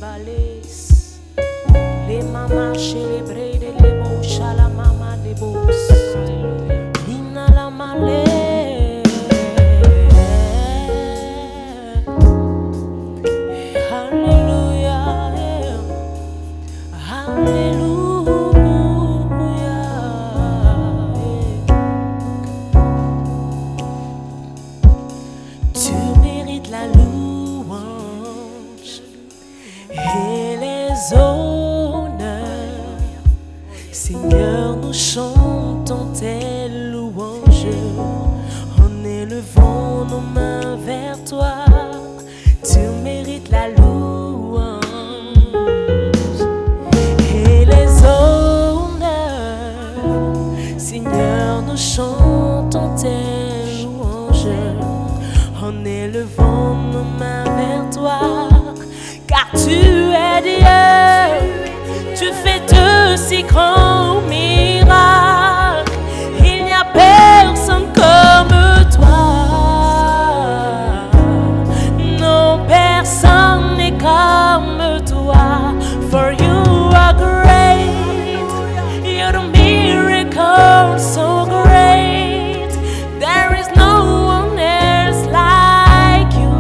balais. Les mamas célébrées de les beaux chalamama des beaux. Lina la malais. Alléluia. Alléluia. Tu mérites la louange et les honneurs. Seigneur, nous chantons tes louanges en élevant nos mains vers toi. Tu mérites la louange et les honneurs. Seigneur, nous chantons tes louanges en élevant nos mains vers toi. Car tu es Dieu, tu fais de si grands miracles. Il n'y a personne comme toi. Non, personne n'est comme toi. For you are great, you're a miracle so great. There is no one else like you.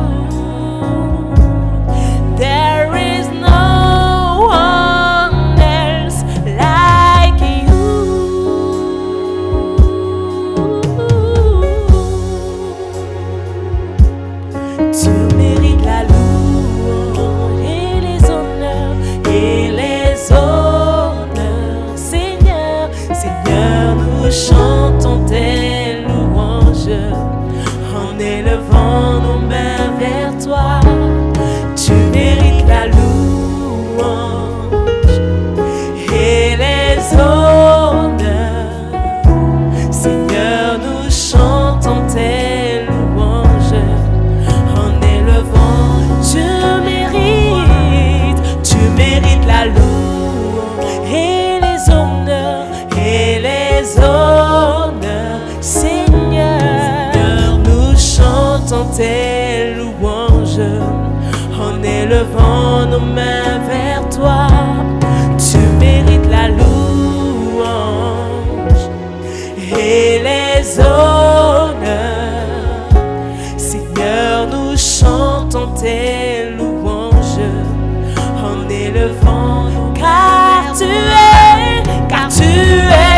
There is no one else like you. Tu mérites la louange et les honneurs et les honneurs. Seigneur, Seigneur, nous chantons tes louanges en élevant nos mains vers toi. Tu mérites la louange et les honneurs. Seigneur, nous chantons tes louanges en élevant. Tu mérites la louange et les honneurs et les honneurs. Seigneur, nous chantons tes louanges en élevant nos mains vers toi. Tu mérites la louange et les honneurs. Seigneur, nous chantons tes louanges en élevant. Car tu es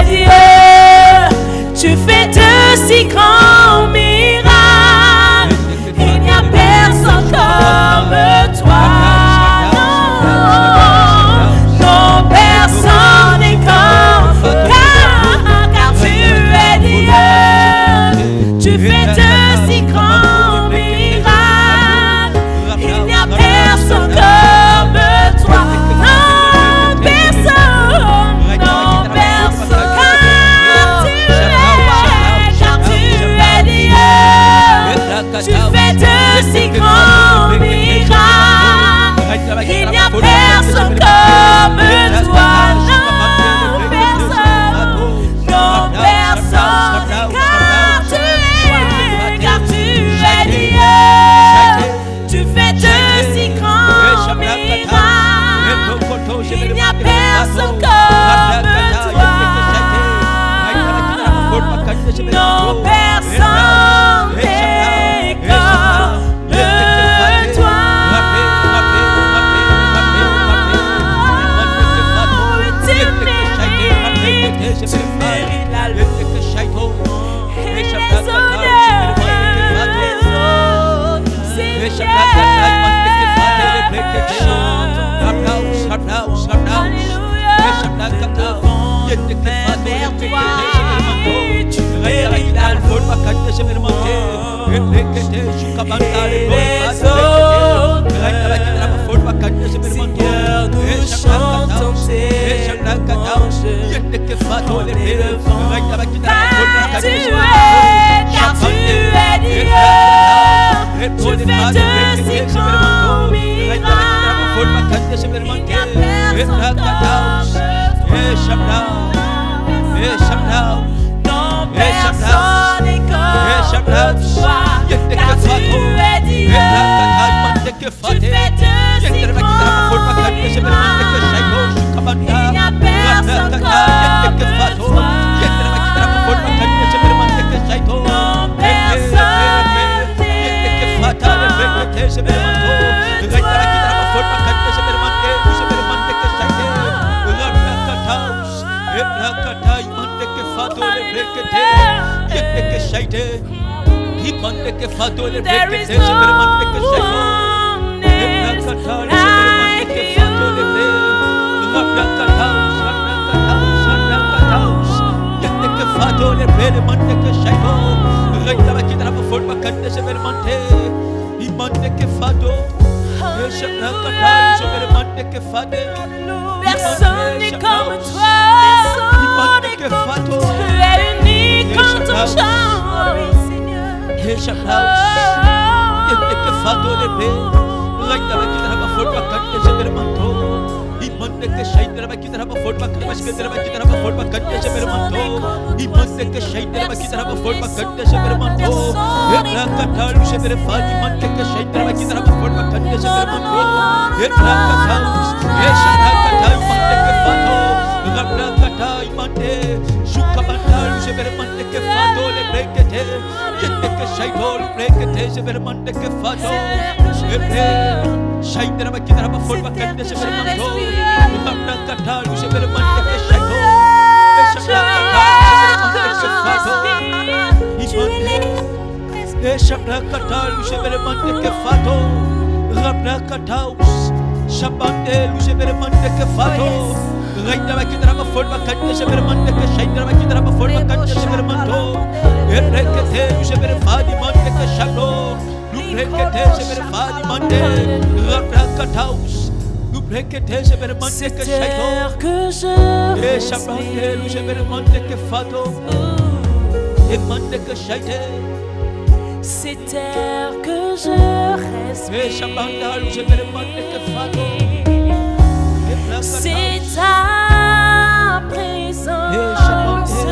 Dieu, tu fais de si grands miracles. Il n'y a personne comme toi. Non, personne n'est comme toi. Car tu es Dieu, tu fais de si grands miracles. Il n'y a personne comme toi. Non, personne, non, personne. Car tu es Dieu, tu fais de si grands miracles. Il n'y a personne comme toi. Non, personne, car tu es Dieu, tu fais de si grands miracles. Il n'y a personne comme toi. Non, personne n'est comme toi. Tu mérites la louange et les honneurs. Alléluia. Vers toi, tu mérites la louange et les honneurs. Seigneur, nous chantons tes louanges en élevant. Car tu es Dieu, tu fais de si grands miracles. Il n'y a personne comme toi. Non, personne n'est comme toi. Car tu es Dieu, tu fais de si grands There is no one else like personne n'est comme toi. Tu es unique en ton genre, Seigneur. C'est terre que je c'est terre que je respire. C'est ta présence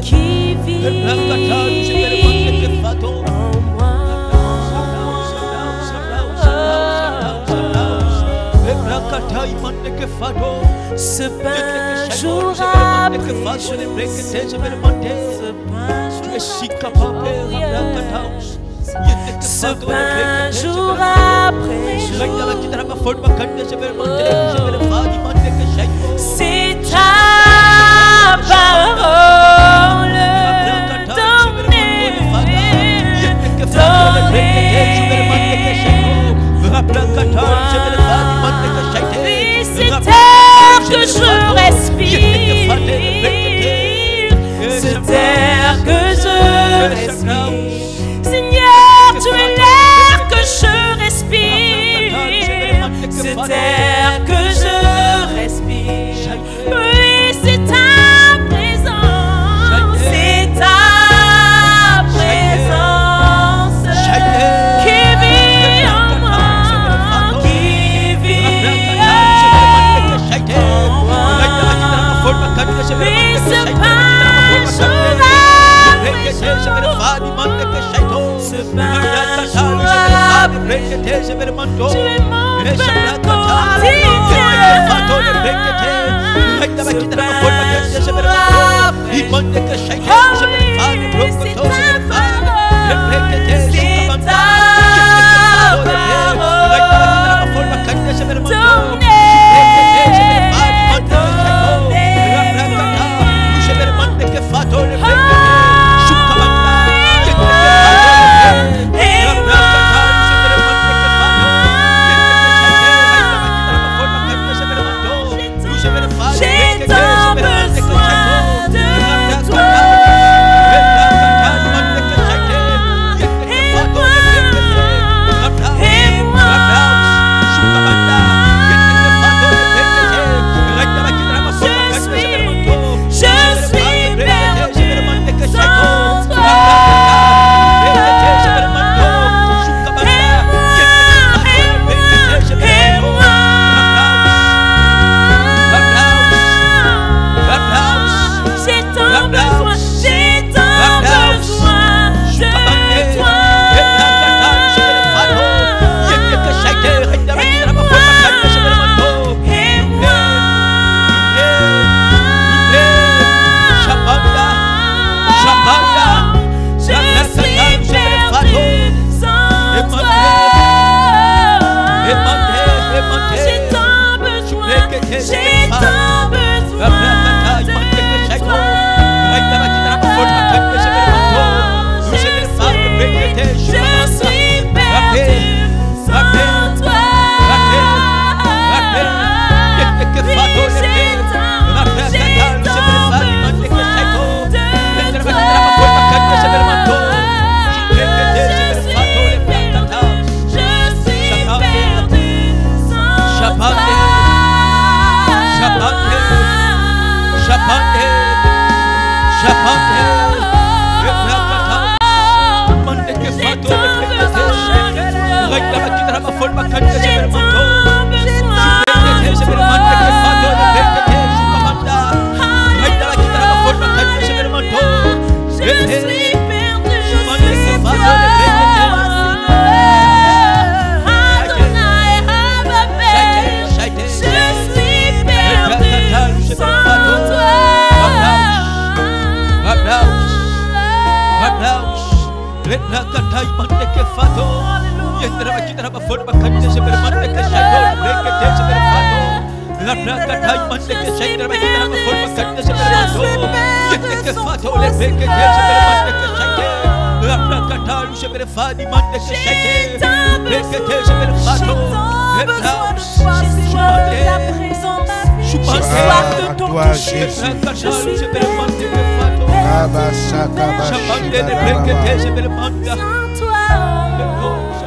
qui vit en moi. Ce pain jour après jour, ce pain jour après jour, c'est ta parole donnée. Oui, c'est terre que je respire, c'est terre que je respire. Seigneur, tu es l'air que je respire, c'est terre que je respire. Oui, c'est ta présence, c'est ta présence qui vit en moi, qui vit en moi. Oui, ce pain jour après jour, ce pain jour après jour, tu es mon pain quotidien. Ce pain jour après jour, oh oui, c'est ta parole, c'est ta parole donnée. J'ai tant besoin de toi.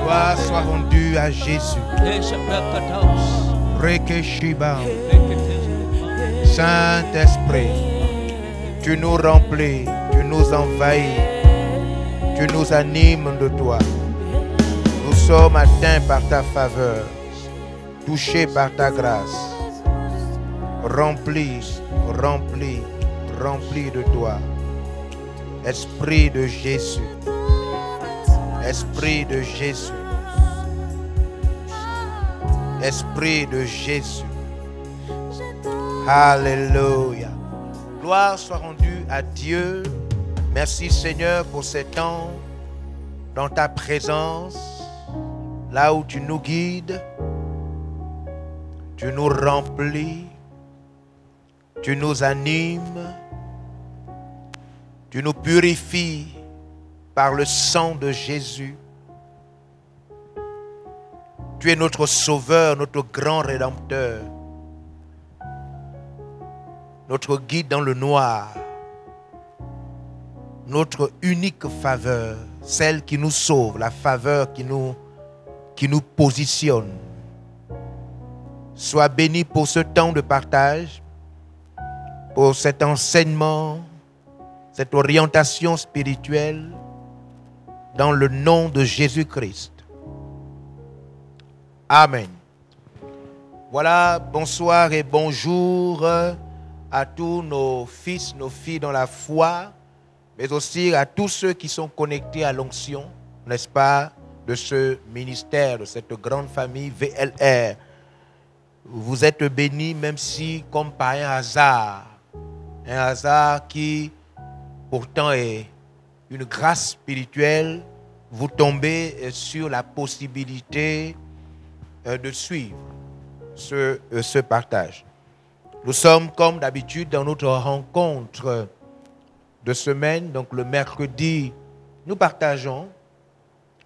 Gloire soit rendue à Jésus. Saint-Esprit, tu nous remplis, tu nous envahis, tu nous animes de toi. Nous sommes atteints par ta faveur, touchés par ta grâce, remplis, remplis, remplis de toi. Esprit de Jésus, Esprit de Jésus, Esprit de Jésus. Alléluia. Gloire soit rendue à Dieu. Merci Seigneur pour ces temps dans ta présence, là où tu nous guides, tu nous remplis, tu nous animes, tu nous purifies par le sang de Jésus. Tu es notre sauveur, notre grand rédempteur, notre guide dans le noir, notre unique faveur, celle qui nous sauve, la faveur qui nous positionne. Sois béni pour ce temps de partage, pour cet enseignement, cette orientation spirituelle, dans le nom de Jésus-Christ. Amen. Voilà, bonsoir et bonjour à tous nos fils, nos filles dans la foi, mais aussi à tous ceux qui sont connectés à l'onction, n'est-ce pas, de ce ministère, de cette grande famille VLR. Vous êtes bénis, même si, comme par un hasard qui pourtant est une grâce spirituelle, vous tombez sur la possibilité de suivre ce partage. Nous sommes comme d'habitude dans notre rencontre de semaine, donc le mercredi, nous partageons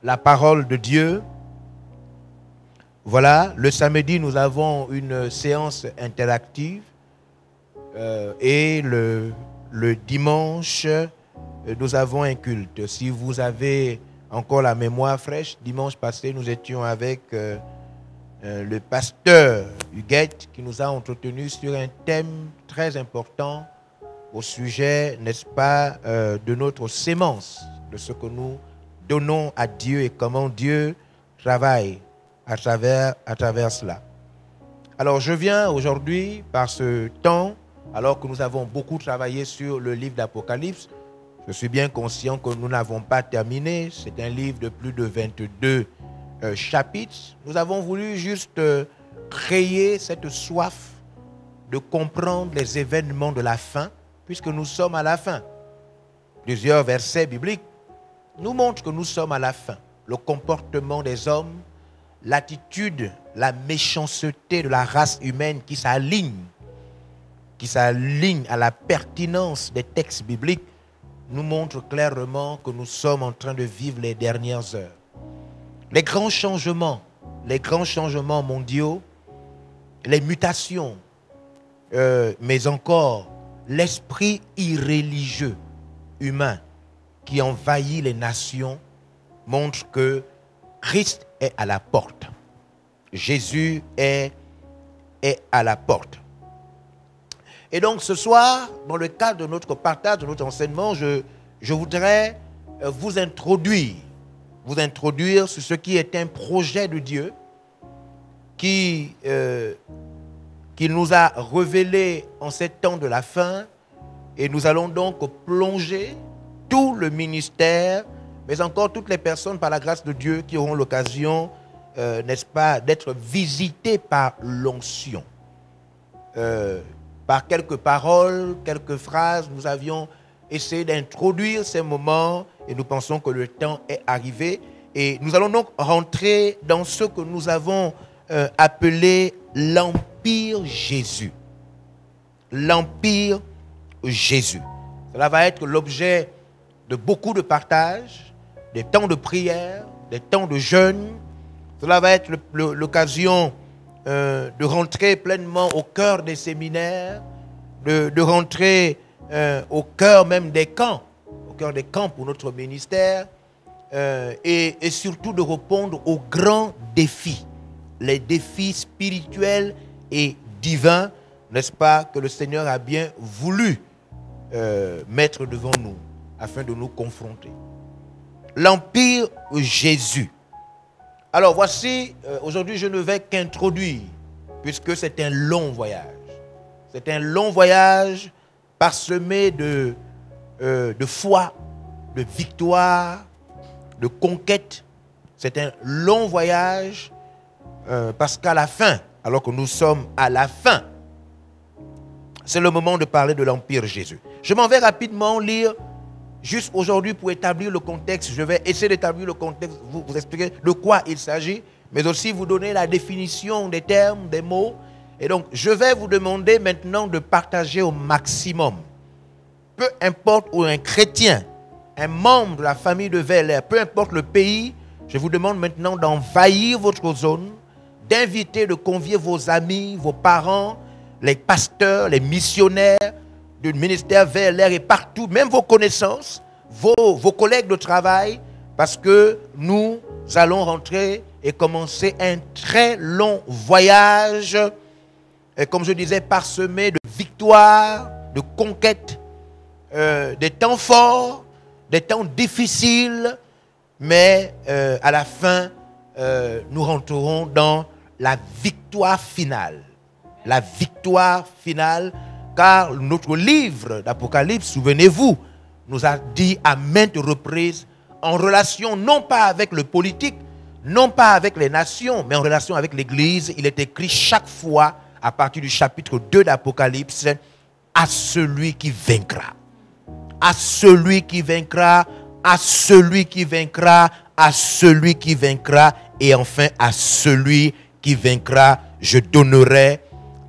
la parole de Dieu. Voilà, le samedi, nous avons une séance interactive et le dimanche, nous avons un culte. Si vous avez encore la mémoire fraîche, dimanche passé, nous étions avec le pasteur Huguette qui nous a entretenu sur un thème très important au sujet, n'est-ce pas, de notre sémence, de ce que nous donnons à Dieu et comment Dieu travaille à travers cela. Alors je viens aujourd'hui par ce temps, alors que nous avons beaucoup travaillé sur le livre d'Apocalypse. Je suis bien conscient que nous n'avons pas terminé. C'est un livre de plus de 22 chapitres. Nous avons voulu juste créer cette soif de comprendre les événements de la fin, puisque nous sommes à la fin. Plusieurs versets bibliques nous montrent que nous sommes à la fin. Le comportement des hommes, l'attitude, la méchanceté de la race humaine qui s'aligne à la pertinence des textes bibliques, nous montre clairement que nous sommes en train de vivre les dernières heures. Les grands changements mondiaux, les mutations, mais encore l'esprit irréligieux humain qui envahit les nations montre que Christ est à la porte. Jésus est à la porte. Et donc ce soir, dans le cadre de notre partage, de notre enseignement, je voudrais vous introduire vous introduire sur ce qui est un projet de Dieu qui nous a révélé en ces temps de la fin. Et nous allons donc plonger tout le ministère, mais encore toutes les personnes par la grâce de Dieu qui auront l'occasion, n'est-ce pas, d'être visitées par l'onction. Par quelques paroles, quelques phrases, nous avions essayé d'introduire ces moments et nous pensons que le temps est arrivé. Et nous allons donc rentrer dans ce que nous avons appelé l'Empire Jésus. L'Empire Jésus. Cela va être l'objet de beaucoup de partages, des temps de prière, des temps de jeûne. Cela va être l'occasion de rentrer pleinement au cœur des séminaires, de rentrer au cœur même des camps, au cœur des camps pour notre ministère, et surtout de répondre aux grands défis, les défis spirituels et divins, n'est-ce pas, que le Seigneur a bien voulu mettre devant nous, afin de nous confronter. L'Empire Jésus. Alors voici, aujourd'hui je ne vais qu'introduire, puisque c'est un long voyage. C'est un long voyage parsemé de foi, de victoire, de conquête. C'est un long voyage parce qu'à la fin, alors que nous sommes à la fin, c'est le moment de parler de l'Empire Jésus. Je m'en vais rapidement lire, juste aujourd'hui pour établir le contexte. Je vais essayer d'établir le contexte, vous expliquer de quoi il s'agit, mais aussi vous donner la définition des termes, des mots. Et donc, je vais vous demander maintenant de partager au maximum. Peu importe où un chrétien, un membre de la famille de Vel-Air, peu importe le pays, je vous demande maintenant d'envahir votre zone, d'inviter, de convier vos amis, vos parents, les pasteurs, les missionnaires du ministère Vel-Air et partout, même vos connaissances, vos collègues de travail, parce que nous allons rentrer et commencer un très long voyage, et comme je disais, parsemé de victoires, de conquêtes, des temps forts, des temps difficiles, mais à la fin, nous rentrerons dans la victoire finale. La victoire finale, car notre livre d'Apocalypse, souvenez-vous, nous a dit à maintes reprises, en relation non pas avec le politique, non pas avec les nations, mais en relation avec l'Église, il est écrit chaque fois, à partir du chapitre 2 d'Apocalypse, à celui qui vaincra. À celui qui vaincra, à celui qui vaincra, à celui qui vaincra, et enfin à celui qui vaincra, je donnerai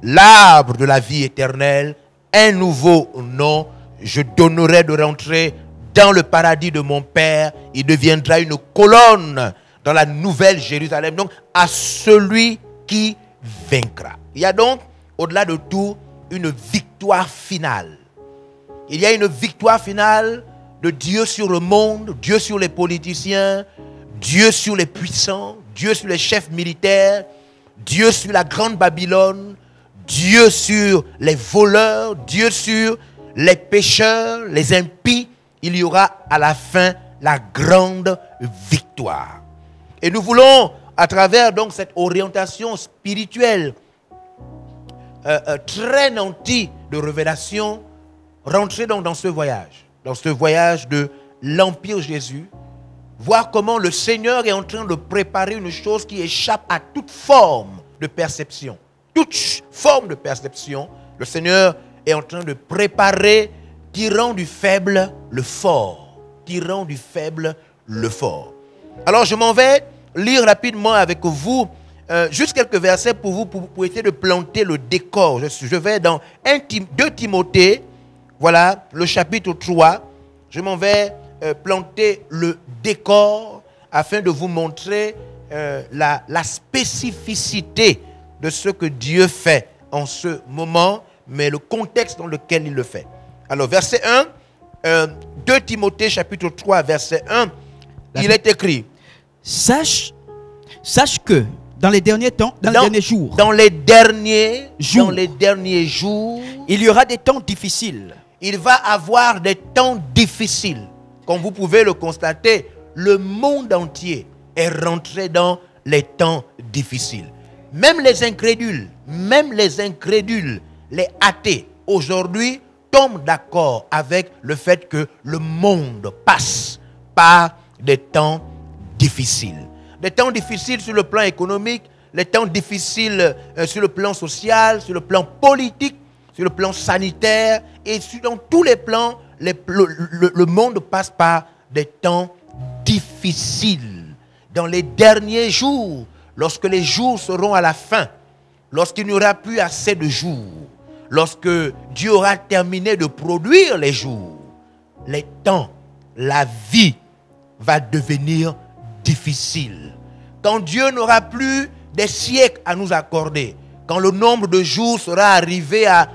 l'arbre de la vie éternelle, un nouveau nom, je donnerai de rentrer dans le paradis de mon Père, il deviendra une colonne dans la nouvelle Jérusalem. Donc, à celui qui vaincra. Il y a donc, au-delà de tout, une victoire finale. Il y a une victoire finale de Dieu sur le monde, Dieu sur les politiciens, Dieu sur les puissants, Dieu sur les chefs militaires, Dieu sur la grande Babylone, Dieu sur les voleurs, Dieu sur les pécheurs, les impies. Il y aura à la fin la grande victoire. Et nous voulons, à travers donc cette orientation spirituelle très nantie de révélation, rentrer donc dans ce voyage de l'Empire Jésus, voir comment le Seigneur est en train de préparer une chose qui échappe à toute forme de perception. Toute forme de perception, le Seigneur est en train de préparer, tirant du faible le fort. Tirant du faible le fort. Alors je m'en vais lire rapidement avec vous juste quelques versets pour vous, pour essayer de planter le décor. Je vais dans 2 Timothée, voilà, le chapitre 3. Je m'en vais planter le décor afin de vous montrer la spécificité de ce que Dieu fait en ce moment, mais le contexte dans lequel il le fait. Alors, verset 1, 2 Timothée chapitre 3, verset 1, il est écrit: Sache que dans les derniers temps, dans les derniers jours, il y aura des temps difficiles. Il va avoir des temps difficiles. Comme vous pouvez le constater, le monde entier est rentré dans les temps difficiles. Même les incrédules, les athées, aujourd'hui, tombent d'accord avec le fait que le monde passe par des temps difficiles. Des temps difficiles sur le plan économique, les temps difficiles sur le plan social, sur le plan politique, sur le plan sanitaire, et dans tous les plans, le monde passe par des temps difficiles. Dans les derniers jours, lorsque les jours seront à la fin, lorsqu'il n'y aura plus assez de jours, lorsque Dieu aura terminé de produire les jours, les temps, la vie va devenir difficile. Quand Dieu n'aura plus des siècles à nous accorder, quand le nombre de jours sera arrivé à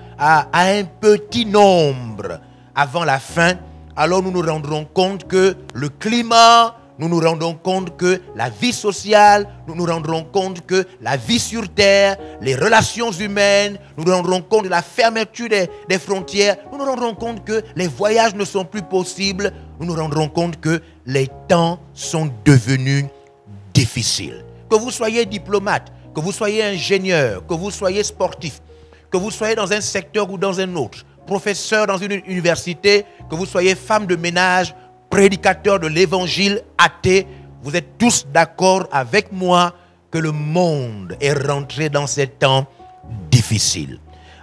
un petit nombre avant la fin, alors nous nous rendrons compte que le climat, nous nous rendons compte que la vie sociale, nous nous rendrons compte que la vie sur terre, les relations humaines, nous nous rendrons compte de la fermeture des frontières, nous nous rendrons compte que les voyages ne sont plus possibles, nous nous rendrons compte que les temps sont devenus difficiles. Que vous soyez diplomate, que vous soyez ingénieur, que vous soyez sportif, que vous soyez dans un secteur ou dans un autre, professeur dans une université, que vous soyez femme de ménage, prédicateur de l'évangile, athée, vous êtes tous d'accord avec moi que le monde est rentré dans ces temps difficiles.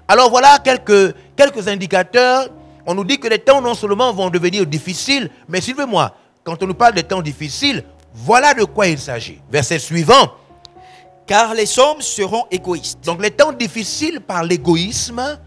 Alors voilà quelques indicateurs. On nous dit que les temps non seulement vont devenir difficiles, mais suivez-moi, quand on nous parle de temps difficiles, voilà de quoi il s'agit. Verset suivant. Car les hommes seront égoïstes. Donc les temps difficiles par l'égoïsme,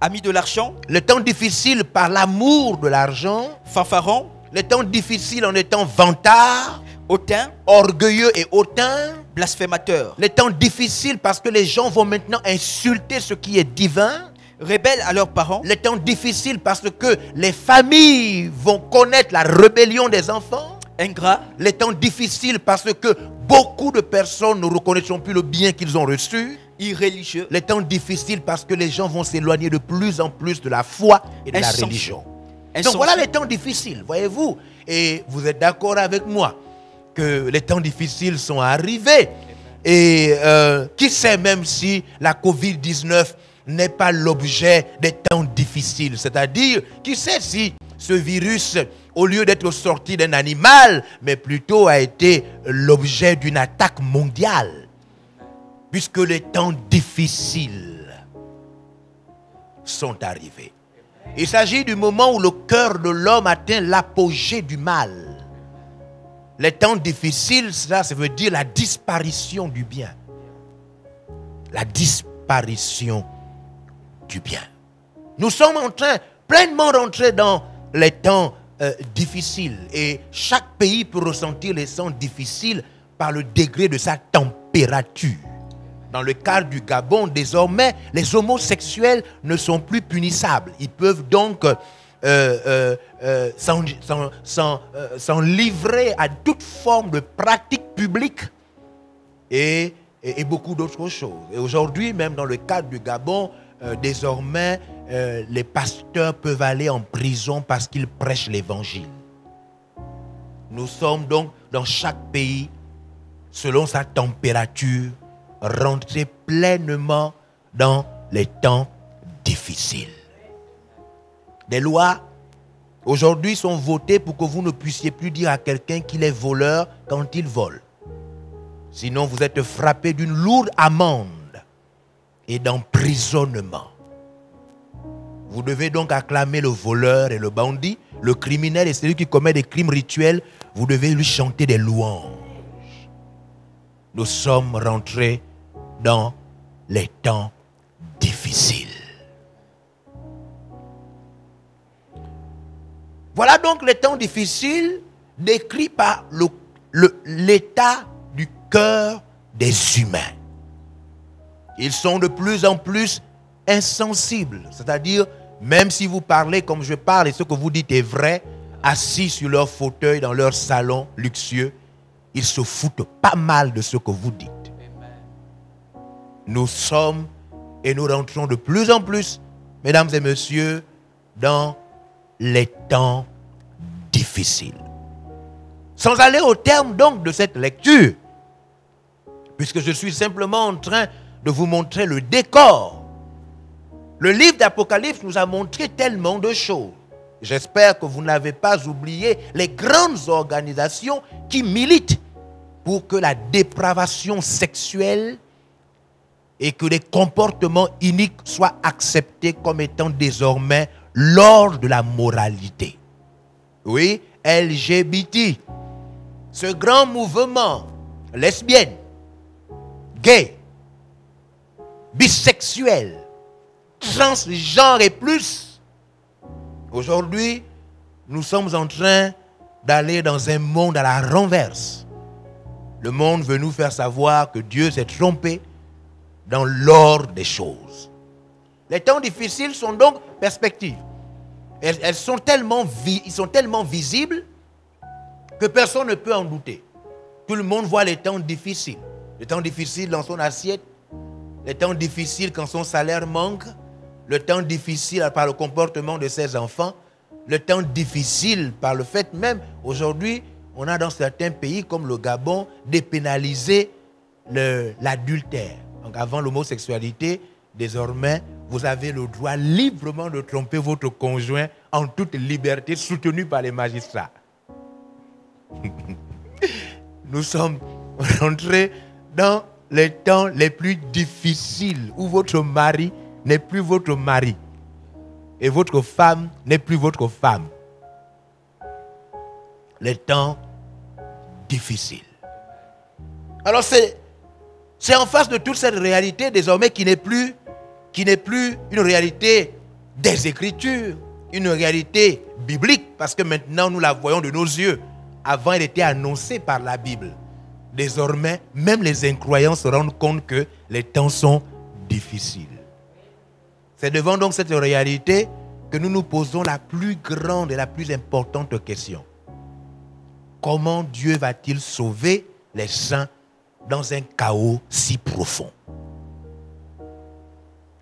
amis de l'argent, les temps difficiles par l'amour de l'argent, fanfarons, les temps difficiles en étant vantards, hautains, orgueilleux et hautains, blasphémateurs, les temps difficiles parce que les gens vont maintenant insulter ce qui est divin, rebelles à leurs parents, les temps difficiles parce que les familles vont connaître la rébellion des enfants, ingrats, les temps difficiles parce que beaucoup de personnes ne reconnaîtront plus le bien qu'ils ont reçu, irréligieux, les temps difficiles parce que les gens vont s'éloigner de plus en plus de la foi et de la religion. Donc voilà les temps difficiles, voyez-vous. Et vous êtes d'accord avec moi que les temps difficiles sont arrivés. Et qui sait même si la Covid-19 n'est pas l'objet des temps difficiles. C'est-à-dire, qui sait si ce virus, au lieu d'être sorti d'un animal, mais plutôt a été l'objet d'une attaque mondiale. Puisque les temps difficiles sont arrivés. Il s'agit du moment où le cœur de l'homme atteint l'apogée du mal. Les temps difficiles, ça veut dire la disparition du bien. La disparition du bien. Nous sommes en train, pleinement rentrés dans les temps difficiles. Et chaque pays peut ressentir les temps difficiles par le degré de sa température. Dans le cas du Gabon, désormais, les homosexuels ne sont plus punissables. Ils peuvent donc s'en livrer à toute forme de pratique publique et beaucoup d'autres choses. Et aujourd'hui, même dans le cadre du Gabon, désormais, les pasteurs peuvent aller en prison parce qu'ils prêchent l'évangile. Nous sommes donc dans chaque pays, selon sa température, rentrés pleinement dans les temps difficiles. Des lois aujourd'hui sont votées pour que vous ne puissiez plus dire à quelqu'un qu'il est voleur quand il vole. Sinon, vous êtes frappé d'une lourde amende et d'emprisonnement. Vous devez donc acclamer le voleur et le bandit, le criminel et celui qui commet des crimes rituels. Vous devez lui chanter des louanges. Nous sommes rentrés dans les temps difficiles. Voilà donc les temps difficiles décrits par l'état du cœur des humains. Ils sont de plus en plus insensibles. C'est-à-dire, même si vous parlez comme je parle et ce que vous dites est vrai, assis sur leur fauteuil dans leur salon luxueux, ils se foutent pas mal de ce que vous dites. Nous sommes et nous rentrons de plus en plus, mesdames et messieurs, dans les temps difficiles. Sans aller au terme donc de cette lecture, puisque je suis simplement en train de vous montrer le décor. Le livre d'Apocalypse nous a montré tellement de choses. J'espère que vous n'avez pas oublié les grandes organisations qui militent pour que la dépravation sexuelle et que les comportements iniques soient acceptés comme étant désormais l'ordre de la moralité. Oui, LGBT, ce grand mouvement lesbienne, gay, bisexuel, transgenre et plus. Aujourd'hui, nous sommes en train d'aller dans un monde à la renverse. Le monde veut nous faire savoir que Dieu s'est trompé dans l'ordre des choses. Les temps difficiles sont donc perspectives. Ils sont tellement visibles que personne ne peut en douter. Tout le monde voit les temps difficiles. Les temps difficiles dans son assiette, les temps difficiles quand son salaire manque, le temps difficile par le comportement de ses enfants, le temps difficile par le fait même, aujourd'hui, on a dans certains pays comme le Gabon dépénalisé l'adultère. Donc avant l'homosexualité, désormais, vous avez le droit librement de tromper votre conjoint en toute liberté, soutenu par les magistrats. Nous sommes rentrés dans les temps les plus difficiles où votre mari n'est plus votre mari et votre femme n'est plus votre femme. Les temps difficiles. Alors c'est en face de toute cette réalité désormais qui n'est plus une réalité des Écritures, une réalité biblique, parce que maintenant nous la voyons de nos yeux. Avant, elle était annoncée par la Bible. Désormais, même les incroyants se rendent compte que les temps sont difficiles. C'est devant donc cette réalité que nous nous posons la plus grande et la plus importante question. Comment Dieu va-t-il sauver les saints dans un chaos si profond?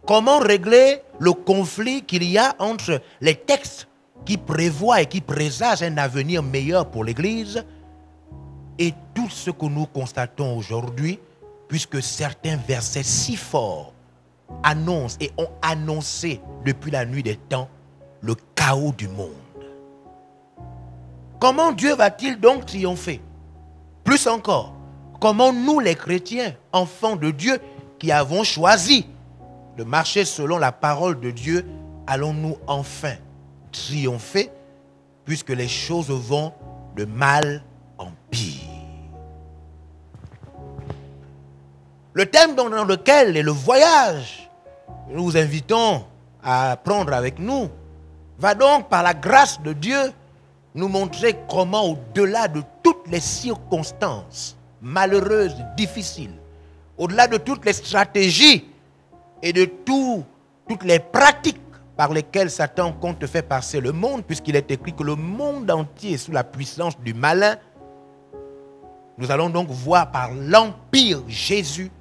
Comment régler le conflit qu'il y a entre les textes qui prévoient et qui présagent un avenir meilleur pour l'Église et tout ce que nous constatons aujourd'hui, puisque certains versets si forts annoncent et ont annoncé depuis la nuit des temps le chaos du monde. Comment Dieu va-t-il donc triompher? Plus encore, comment nous les chrétiens, enfants de Dieu, qui avons choisi de marcher selon la parole de Dieu, allons-nous enfin triompher, puisque les choses vont de mal en pire? Le thème dans lequel est le voyage, nous vous invitons à prendre avec nous, va donc par la grâce de Dieu nous montrer comment, au-delà de toutes les circonstances malheureuses, difficiles, au-delà de toutes les stratégies et de toutes les pratiques par lesquelles Satan compte faire passer le monde, puisqu'il est écrit que le monde entier est sous la puissance du malin, nous allons donc voir par l'Empire Jésus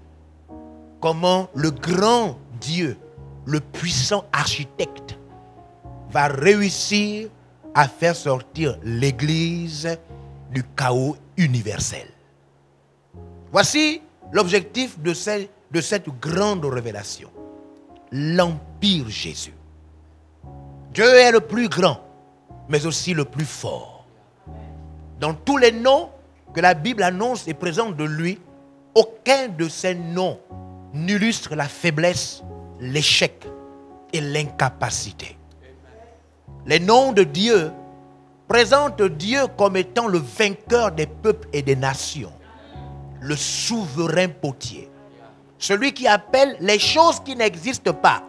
comment le grand Dieu, le puissant architecte, va réussir à faire sortir l'Église du chaos universel. Voici l'objectif de cette grande révélation. L'Empire Jésus. Dieu est le plus grand, mais aussi le plus fort. Dans tous les noms que la Bible annonce et présente de lui, aucun de ces noms n'illustre la faiblesse, l'échec et l'incapacité. Les noms de Dieu présentent Dieu comme étant le vainqueur des peuples et des nations, le souverain potier, celui qui appelle les choses qui n'existent pas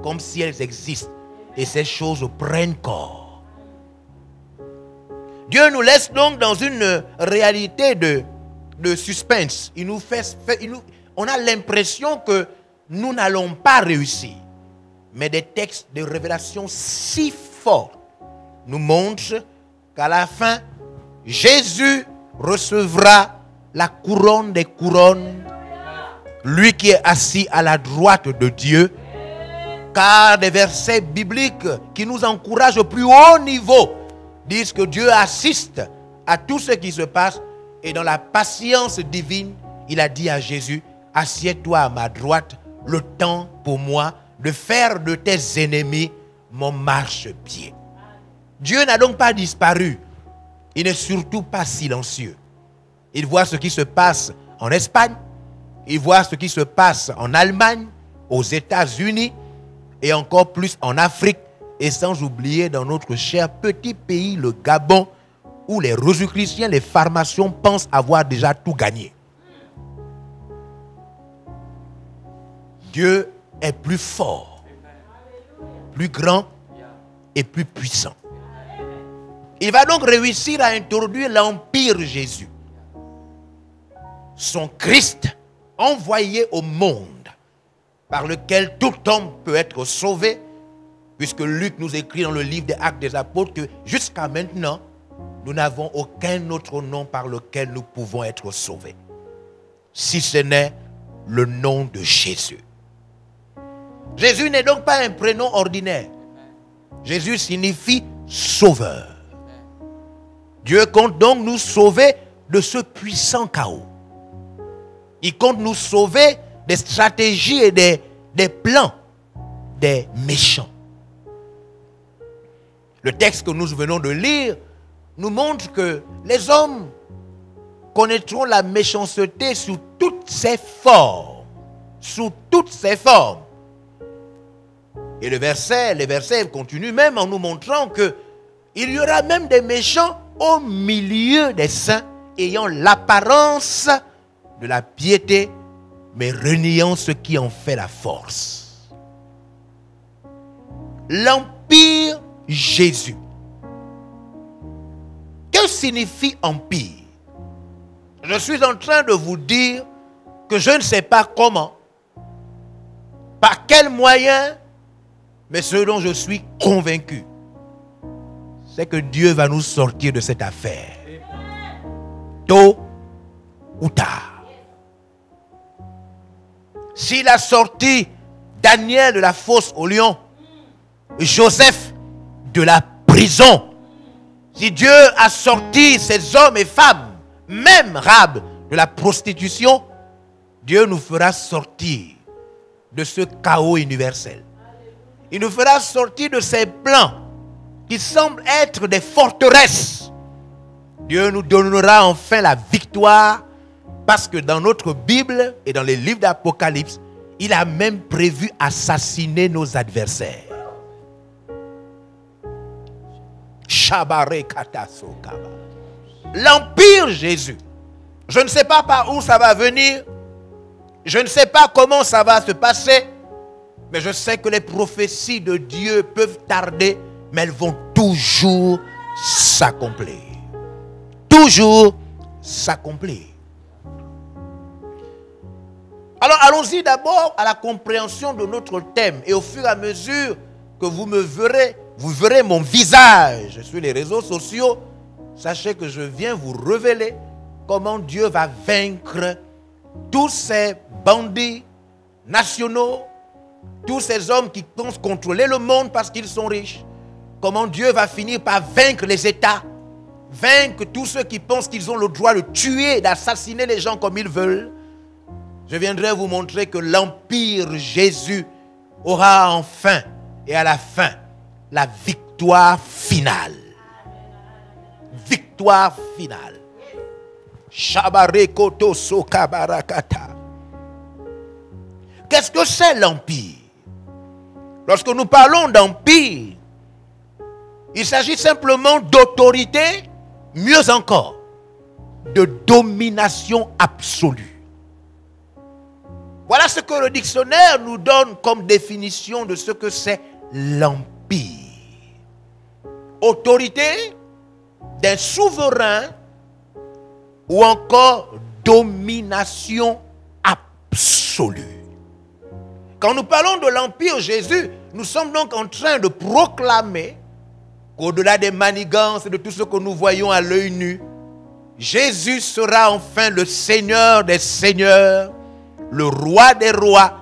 comme si elles existent, et ces choses prennent corps. Dieu nous laisse donc dans une réalité de suspense. On a l'impression que nous n'allons pas réussir. Mais des textes de révélation si forts nous montrent qu'à la fin, Jésus recevra la couronne des couronnes, lui qui est assis à la droite de Dieu, car des versets bibliques qui nous encouragent au plus haut niveau disent que Dieu assiste à tout ce qui se passe. Et dans la patience divine, il a dit à Jésus, assieds-toi à ma droite, le temps pour moi de faire de tes ennemis mon marchepied. Dieu n'a donc pas disparu. Il n'est surtout pas silencieux. Il voit ce qui se passe en Espagne, il voit ce qui se passe en Allemagne, aux États-Unis et encore plus en Afrique, et sans oublier dans notre cher petit pays, le Gabon, où les Rosicruciens, les pharmaciens pensent avoir déjà tout gagné. Dieu est plus fort, plus grand et plus puissant. Il va donc réussir à introduire l'Empire Jésus. Son Christ envoyé au monde, par lequel tout homme peut être sauvé, puisque Luc nous écrit dans le livre des Actes des Apôtres que jusqu'à maintenant, nous n'avons aucun autre nom par lequel nous pouvons être sauvés, si ce n'est le nom de Jésus. Jésus n'est donc pas un prénom ordinaire. Jésus signifie sauveur. Dieu compte donc nous sauver de ce puissant chaos. Il compte nous sauver des stratégies et des plans des méchants. Le texte que nous venons de lire nous montre que les hommes connaîtront la méchanceté sous toutes ses formes. Sous toutes ses formes. Et les versets continuent même en nous montrant que il y aura même des méchants au milieu des saints ayant l'apparence de la piété, mais reniant ce qui en fait la force. L'Empire Jésus. Que signifie empire? Je suis en train de vous dire que je ne sais pas comment, par quels moyens, mais ce dont je suis convaincu, c'est que Dieu va nous sortir de cette affaire. Tôt ou tard. S'il a sorti Daniel de la fosse au lion, Joseph de la prison, si Dieu a sorti ces hommes et femmes, même Rab de la prostitution, Dieu nous fera sortir de ce chaos universel. Il nous fera sortir de ces plans qui semblent être des forteresses. Dieu nous donnera enfin la victoire, parce que dans notre Bible et dans les livres d'Apocalypse, il a même prévu assassiner nos adversaires. L'Empire Jésus. Je ne sais pas par où ça va venir. Je ne sais pas comment ça va se passer. Mais je sais que les prophéties de Dieu peuvent tarder, mais elles vont toujours s'accomplir. Toujours s'accomplir. Alors allons-y d'abord à la compréhension de notre thème. Et au fur et à mesure que vous me verrez, vous verrez mon visage sur les réseaux sociaux. Sachez que je viens vous révéler comment Dieu va vaincre tous ces bandits nationaux, tous ces hommes qui pensent contrôler le monde parce qu'ils sont riches. Comment Dieu va finir par vaincre les États, vaincre tous ceux qui pensent qu'ils ont le droit de tuer, d'assassiner les gens comme ils veulent. Je viendrai vous montrer que l'Empire Jésus aura enfin et à la fin la victoire finale. Victoire finale. Shabarekoto sokabarakata. Qu'est-ce que c'est l'Empire? Lorsque nous parlons d'Empire, il s'agit simplement d'autorité, mieux encore, de domination absolue. Voilà ce que le dictionnaire nous donne comme définition de ce que c'est l'Empire. Autorité d'un souverain ou encore domination absolue. Quand nous parlons de l'Empire Jésus, nous sommes donc en train de proclamer qu'au-delà des manigances et de tout ce que nous voyons à l'œil nu, Jésus sera enfin le Seigneur des seigneurs, le roi des rois,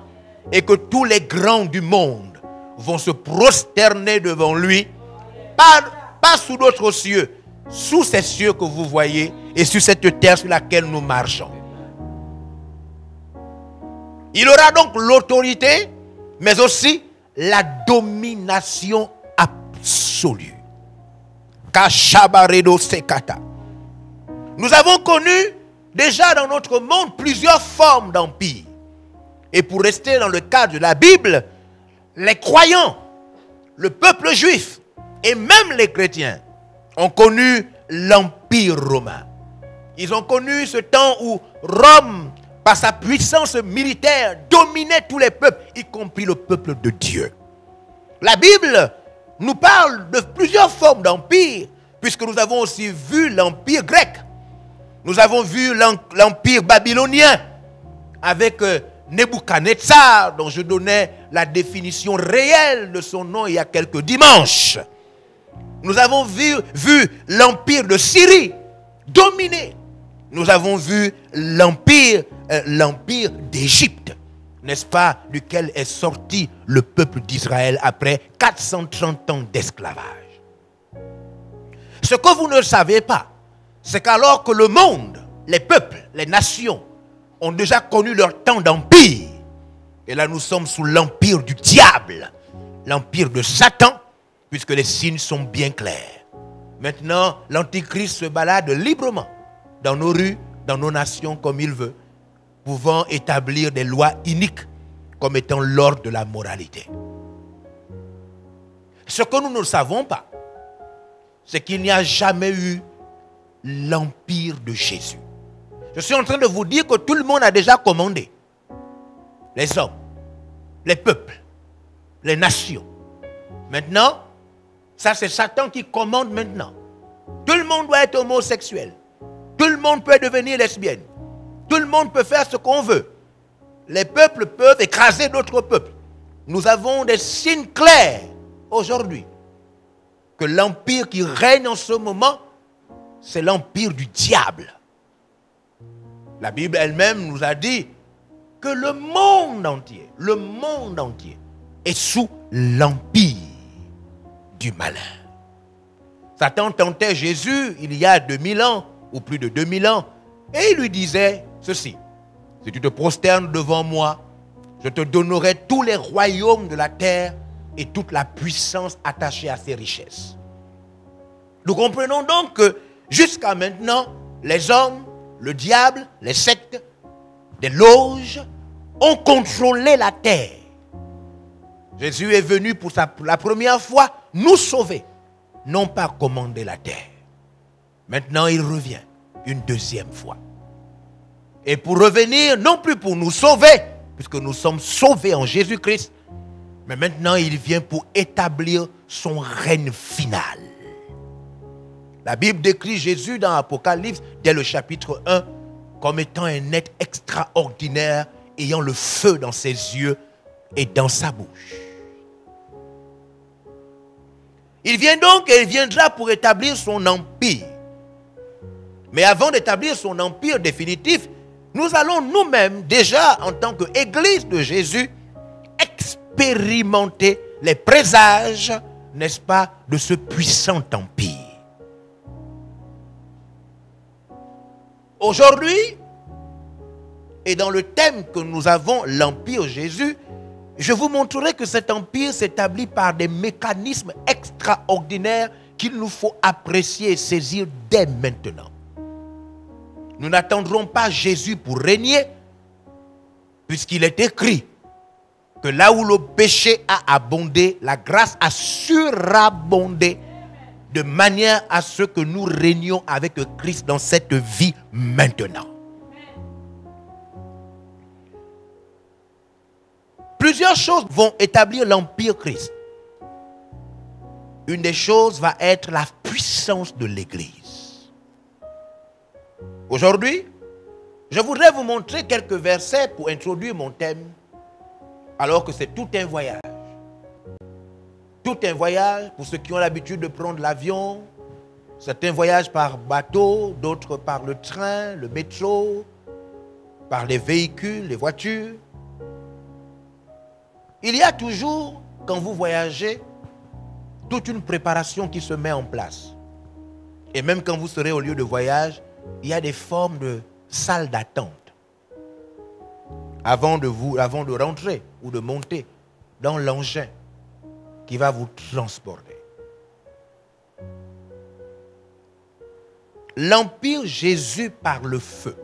et que tous les grands du monde vont se prosterner devant lui, pas sous d'autres cieux, sous ces cieux que vous voyez et sur cette terre sur laquelle nous marchons. Il aura donc l'autorité, mais aussi la domination absolue. Kashabaredo sekata. Nous avons connu déjà dans notre monde plusieurs formes d'empire. Et pour rester dans le cadre de la Bible, les croyants, le peuple juif et même les chrétiens ont connu l'empire romain. Ils ont connu ce temps où Rome, par sa puissance militaire, dominait tous les peuples, y compris le peuple de Dieu. La Bible nous parle de plusieurs formes d'empire, puisque nous avons aussi vu l'empire grec. Nous avons vu l'empire babylonien avec Nebuchadnezzar, dont je donnais la définition réelle de son nom il y a quelques dimanches. Nous avons vu l'empire de Syrie dominer. Nous avons vu l'empire d'Égypte, n'est-ce pas, duquel est sorti le peuple d'Israël après 430 ans d'esclavage. Ce que vous ne savez pas, c'est qu'alors que le monde, les peuples, les nations ont déjà connu leur temps d'empire, et là nous sommes sous l'empire du diable, l'empire de Satan, puisque les signes sont bien clairs. Maintenant, l'Antichrist se balade librement dans nos rues, dans nos nations comme il veut, pouvant établir des lois iniques comme étant l'ordre de la moralité. Ce que nous ne savons pas, c'est qu'il n'y a jamais eu l'empire de Jésus. Je suis en train de vous dire que tout le monde a déjà commandé. Les hommes, les peuples, les nations. Maintenant, ça c'est Satan qui commande maintenant. Tout le monde doit être homosexuel. Tout le monde peut devenir lesbienne. Tout le monde peut faire ce qu'on veut. Les peuples peuvent écraser d'autres peuples. Nous avons des signes clairs aujourd'hui que l'empire qui règne en ce moment, c'est l'empire du diable. La Bible elle-même nous a dit que le monde entier est sous l'empire du malin. Satan tentait Jésus il y a 2000 ans, ou plus de 2000 ans, et il lui disait ceci: si tu te prosternes devant moi, je te donnerai tous les royaumes de la terre et toute la puissance attachée à ses richesses. Nous comprenons donc que jusqu'à maintenant, les hommes, le diable, les sectes, des loges ont contrôlé la terre. Jésus est venu pour la première fois nous sauver, non pas commander la terre. Maintenant, il revient une deuxième fois. Et pour revenir, non plus pour nous sauver, puisque nous sommes sauvés en Jésus-Christ, mais maintenant il vient pour établir son règne final. La Bible décrit Jésus dans Apocalypse, dès le chapitre 1, comme étant un être extraordinaire, ayant le feu dans ses yeux et dans sa bouche. Il vient donc et il viendra pour établir son empire. Mais avant d'établir son empire définitif, nous allons nous-mêmes, déjà en tant qu'Église de Jésus, expérimenter les présages, n'est-ce pas, de ce puissant empire. Aujourd'hui, et dans le thème que nous avons, l'Empire Jésus, je vous montrerai que cet empire s'établit par des mécanismes extraordinaires qu'il nous faut apprécier et saisir dès maintenant. Nous n'attendrons pas Jésus pour régner, puisqu'il est écrit que là où le péché a abondé, la grâce a surabondé, de manière à ce que nous régnions avec Christ dans cette vie maintenant. Plusieurs choses vont établir l'empire Christ. Une des choses va être la puissance de l'Église. Aujourd'hui, je voudrais vous montrer quelques versets pour introduire mon thème, alors que c'est tout un voyage. Tout un voyage pour ceux qui ont l'habitude de prendre l'avion. Certains voyagent par bateau, d'autres par le train, le métro, par les véhicules, les voitures. Il y a toujours, quand vous voyagez, toute une préparation qui se met en place. Et même quand vous serez au lieu de voyage, il y a des formes de salles d'attente avant de rentrer ou de monter dans l'engin qui va vous transporter. L'empire Jésus par le feu.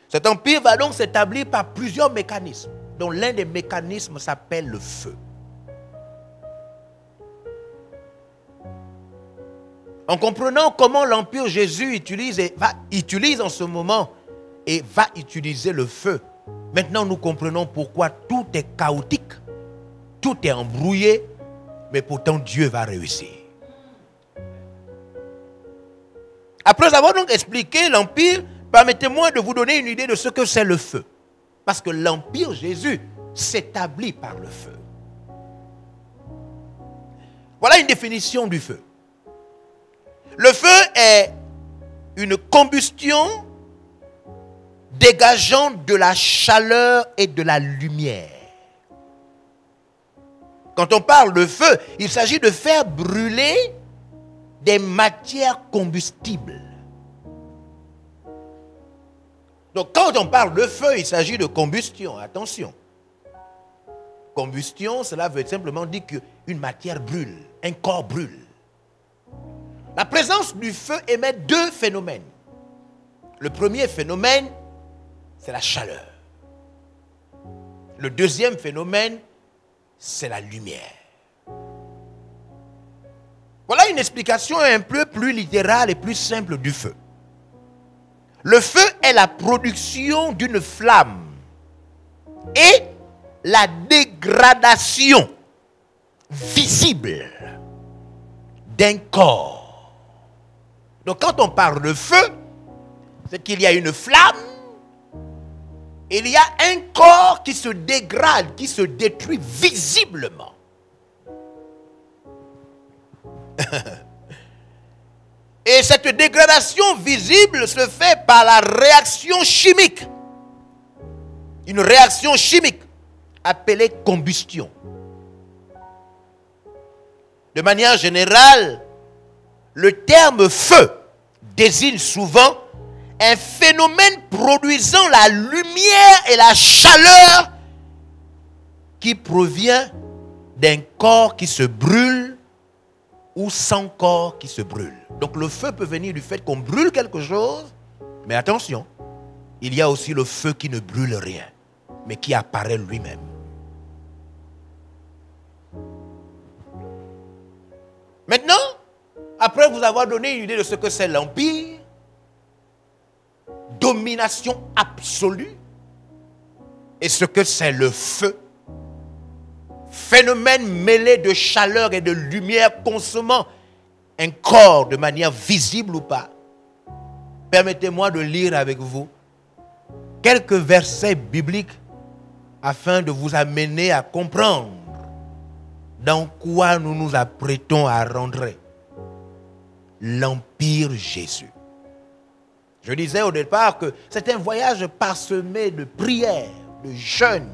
Cet empire va donc s'établir par plusieurs mécanismes, dont l'un des mécanismes s'appelle le feu. En comprenant comment l'empire Jésus utilise en ce moment et va utiliser le feu, maintenant nous comprenons pourquoi tout est chaotique, tout est embrouillé, mais pourtant Dieu va réussir. Après avoir donc expliqué l'empire, permettez-moi de vous donner une idée de ce que c'est le feu. Parce que l'empire Jésus s'établit par le feu. Voilà une définition du feu. Le feu est une combustion dégageant de la chaleur et de la lumière. Quand on parle de feu, il s'agit de faire brûler des matières combustibles. Donc quand on parle de feu, il s'agit de combustion. Attention. Combustion, cela veut simplement dire qu'une matière brûle, un corps brûle. La présence du feu émet deux phénomènes. Le premier phénomène, c'est la chaleur. Le deuxième phénomène, c'est la lumière. Voilà une explication un peu plus littérale et plus simple du feu. Le feu est la production d'une flamme et la dégradation visible d'un corps. Donc quand on parle de feu, c'est qu'il y a une flamme, il y a un corps qui se dégrade, qui se détruit visiblement. Et cette dégradation visible se fait par la réaction chimique. Une réaction chimique appelée combustion. De manière générale, le terme feu désigne souvent un phénomène produisant la lumière et la chaleur qui provient d'un corps qui se brûle ou sans corps qui se brûle. Donc le feu peut venir du fait qu'on brûle quelque chose, mais attention, il y a aussi le feu qui ne brûle rien, mais qui apparaît lui-même. Maintenant, après vous avoir donné une idée de ce que c'est l'empire, domination absolue, et ce que c'est le feu, phénomène mêlé de chaleur et de lumière consommant un corps de manière visible ou pas, permettez-moi de lire avec vous quelques versets bibliques afin de vous amener à comprendre dans quoi nous nous apprêtons à rentrer. L'empire Jésus. Je disais au départ que c'est un voyage parsemé de prières, de jeûnes,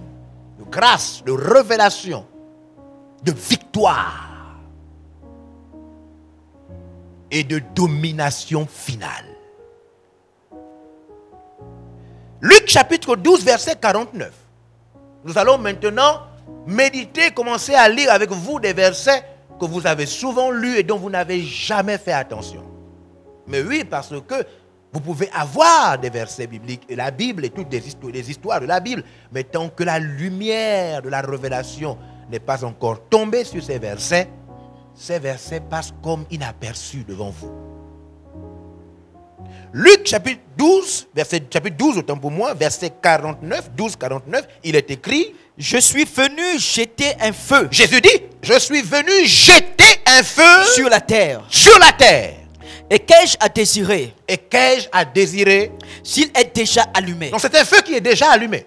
de grâce, de révélation, de victoire et de domination finale. Luc chapitre 12, verset 49. Nous allons maintenant méditer, commencer à lire avec vous des versets que vous avez souvent lus et dont vous n'avez jamais fait attention. Mais oui, parce que vous pouvez avoir des versets bibliques et la Bible et toutes les histoires de la Bible, mais tant que la lumière de la révélation n'est pas encore tombée sur ces versets passent comme inaperçus devant vous. Luc chapitre 12, chapitre 12, autant pour moi, verset 49, 12, 49, il est écrit: je suis venu jeter un feu. Jésus dit: je suis venu jeter un feu sur la terre. Sur la terre. Et qu'ai-je à désirer? Et qu'ai-je à désirer s'il est déjà allumé? Donc c'est un feu qui est déjà allumé.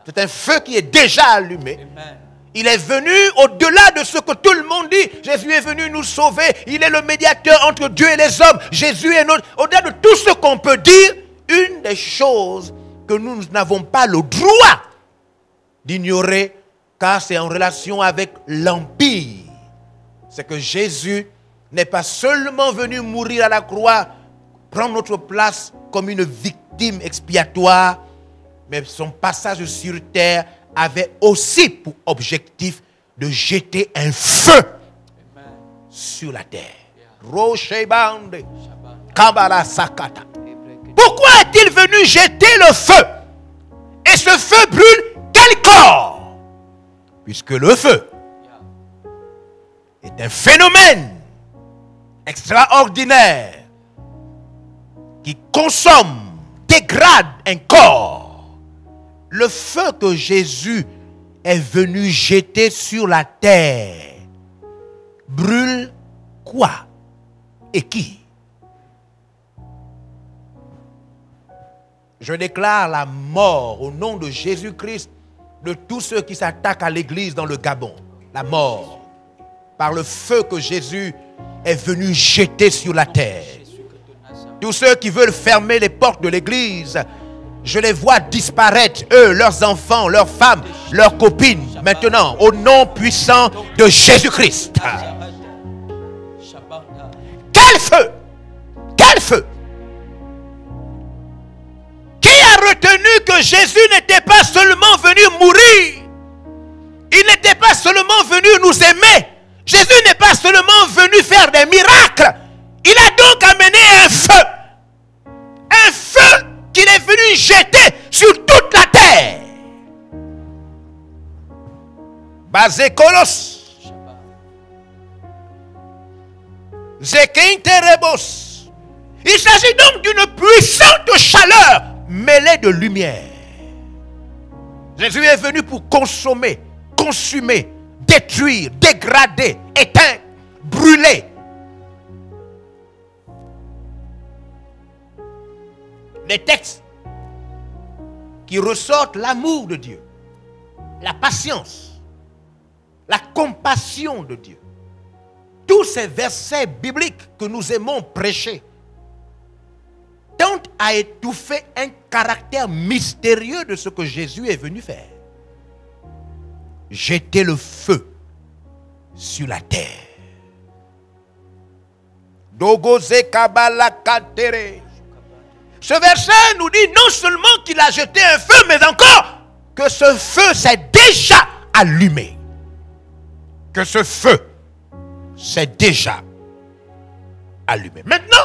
C'est un feu qui est déjà allumé. Amen. Il est venu au-delà de ce que tout le monde dit. Jésus est venu nous sauver. Il est le médiateur entre Dieu et les hommes. Jésus est notre... Au-delà de tout ce qu'on peut dire, une des choses que nous n'avons pas le droit d'ignorer, car c'est en relation avec l'empire, c'est que Jésus n'est pas seulement venu mourir à la croix, prendre notre place comme une victime expiatoire, mais son passage sur terre avait aussi pour objectif de jeter un feu sur la terre. Pourquoi est-il venu jeter le feu? Et ce feu brûle quel corps? Puisque le feu est un phénomène extraordinaire qui consomme, dégrade un corps. Le feu que Jésus est venu jeter sur la terre brûle quoi et qui? Je déclare la mort au nom de Jésus-Christ de tous ceux qui s'attaquent à l'église dans le Gabon. La mort par le feu que Jésus est venu jeter sur la terre. Tous ceux qui veulent fermer les portes de l'église, je les vois disparaître, eux, leurs enfants, leurs femmes, leurs copines, maintenant, au nom puissant de Jésus-Christ. Quel feu! Quel feu! Qui a retenu que Jésus n'était pas seulement venu mourir? Il n'était pas seulement venu nous aimer. Jésus n'est pas seulement venu faire des miracles. Il a donc amené un feu. Un feu qu'il est venu jeter sur toute la terre. Basékolos. Zekinterebos. Il s'agit donc d'une puissante chaleur mêlée de lumière. Jésus est venu pour consommer, consumer, détruire, dégrader, éteindre, brûler. Les textes qui ressortent l'amour de Dieu, la patience, la compassion de Dieu. Tous ces versets bibliques que nous aimons prêcher tentent à étouffer un caractère mystérieux de ce que Jésus est venu faire. Jeter le feu sur la terre. Dogoze kabala katere. Ce verset nous dit non seulement qu'il a jeté un feu, mais encore que ce feu s'est déjà allumé. Que ce feu s'est déjà allumé. Maintenant,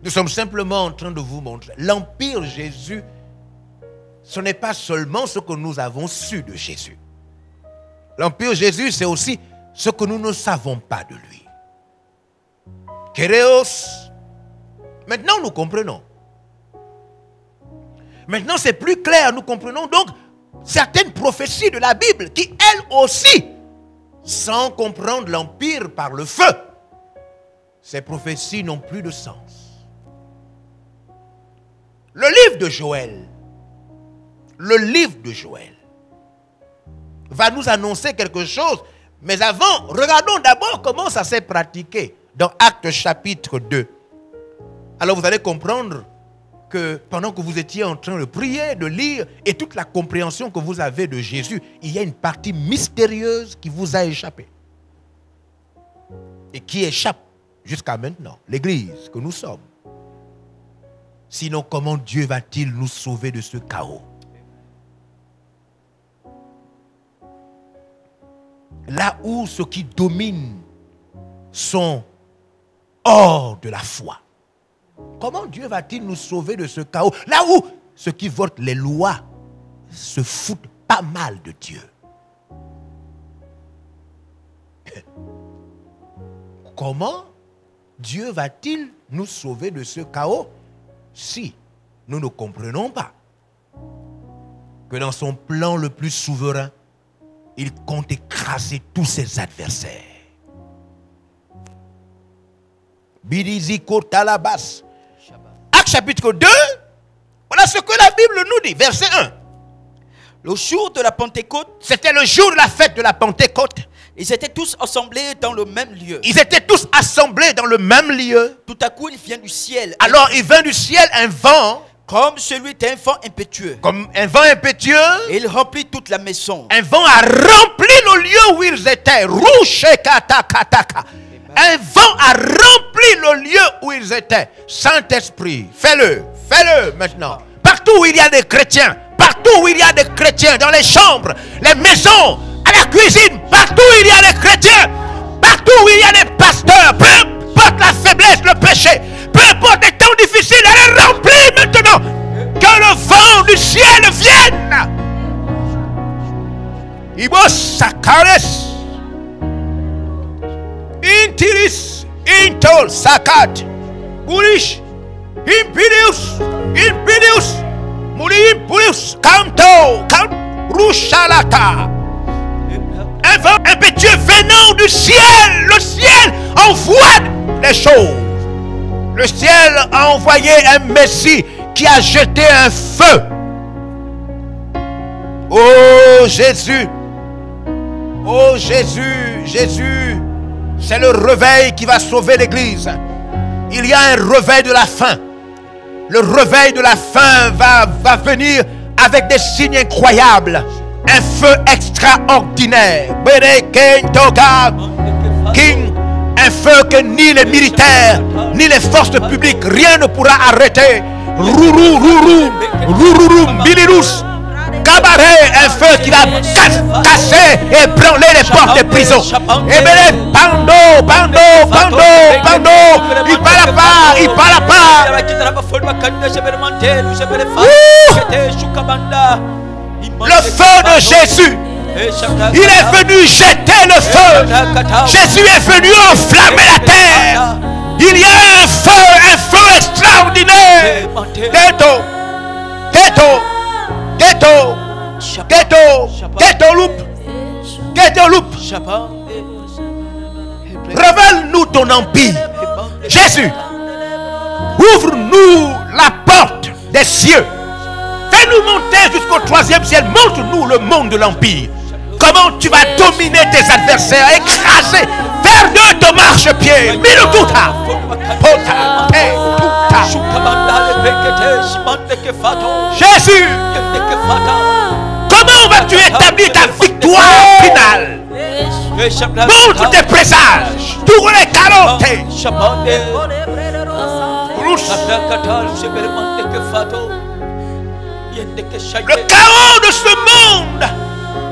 nous sommes simplement en train de vous montrer. L'Empire Jésus, ce n'est pas seulement ce que nous avons su de Jésus. L'Empire Jésus, c'est aussi ce que nous ne savons pas de lui. Kéréos. Maintenant, nous comprenons. Maintenant, c'est plus clair. Nous comprenons donc certaines prophéties de la Bible qui, elles aussi, sans comprendre l'Empire par le feu, ces prophéties n'ont plus de sens. Le livre de Joël, va nous annoncer quelque chose. Mais avant, regardons d'abord comment ça s'est pratiqué dans Actes chapitre 2. Alors vous allez comprendre que pendant que vous étiez en train de prier, de lire, et toute la compréhension que vous avez de Jésus, il y a une partie mystérieuse qui vous a échappé. Et qui échappe jusqu'à maintenant, l'Église que nous sommes. Sinon, comment Dieu va-t-il nous sauver de ce chaos? Là où ceux qui dominent sont hors de la foi. Comment Dieu va-t-il nous sauver de ce chaos? Là où ceux qui votent les lois se foutent pas mal de Dieu. Comment Dieu va-t-il nous sauver de ce chaos si nous ne comprenons pas que dans son plan le plus souverain, il compte écraser tous ses adversaires? Bidiziko Talabas. Acte chapitre 2, voilà ce que la Bible nous dit, verset 1. Le jour de la Pentecôte, c'était le jour de la fête de la Pentecôte. Ils étaient tous assemblés dans le même lieu. Ils étaient tous assemblés dans le même lieu. Tout à coup, il vient du ciel. Alors, il vient du ciel un vent. Comme celui d'un vent impétueux. Comme un vent impétueux. Et il remplit toute la maison. Un vent a rempli le lieu où ils étaient. Un vent a rempli le lieu où ils étaient. Saint-Esprit, fais-le maintenant. Partout où il y a des chrétiens, partout où il y a des chrétiens, dans les chambres, les maisons, à la cuisine, partout où il y a des chrétiens, partout où il y a des pasteurs, peu importe la faiblesse, le péché, peu importe les temps difficiles, elle est remplie maintenant. Que le vent du ciel vienne. Ibos Sakares Intiris Intol Sakat Burish Imperius Murimpurius Canto Rushalata. Un vent impétueux venant du ciel. Le ciel envoie les choses. Le ciel a envoyé un Messie qui a jeté un feu. Oh Jésus, oh Jésus, Jésus, c'est le réveil qui va sauver l'Église. Il y a un réveil de la fin. Le réveil de la fin va venir avec des signes incroyables. Un feu extraordinaire. King, un feu que ni les militaires, ni les forces publiques, rien ne pourra arrêter. Bilirus. Cabaret, un feu qui va casser et branler les portes des prisons. Et bien, Bando. Il parle pas. Le feu de Jésus. Il est venu jeter le feu. Jésus est venu enflammer la terre. Il y a un feu extraordinaire. Ghetto loop. Révèle-nous ton empire. Jésus, ouvre-nous la porte des cieux. Fais-nous monter jusqu'au 3e ciel. Montre-nous le monde de l'empire. Comment tu vas dominer tes adversaires, écraser, faire de ton marchepied. Minututa. Jésus, comment vas-tu établir ta victoire finale? Montre tes présages. Tourne les calottes. Le chaos de ce monde,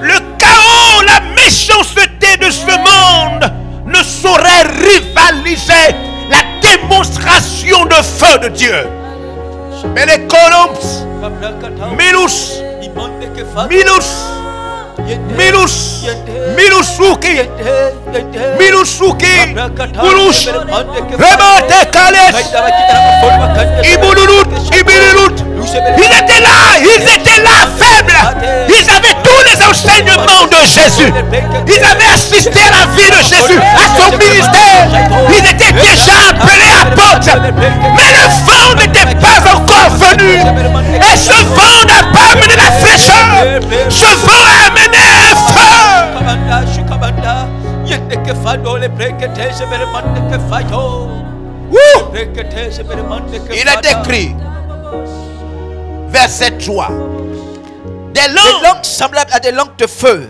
le chaos, la méchanceté de ce monde ne saurait rivaliser la démonstration de feu de Dieu. Mais les colombes, Milusuki, Urush, Remote Kales, Ibululut. Ils étaient là, faibles. Ils avaient tous les enseignements de Jésus. Ils avaient assisté à la vie de Jésus, à son ministère. Ils étaient déjà appelés apôtres. Mais le vent n'était pas encore venu. Et ce vent n'a pas amené la fraîcheur. Ce vent a amené un feu. Il est écrit, verset 3. Des langues semblables à des langues de feu.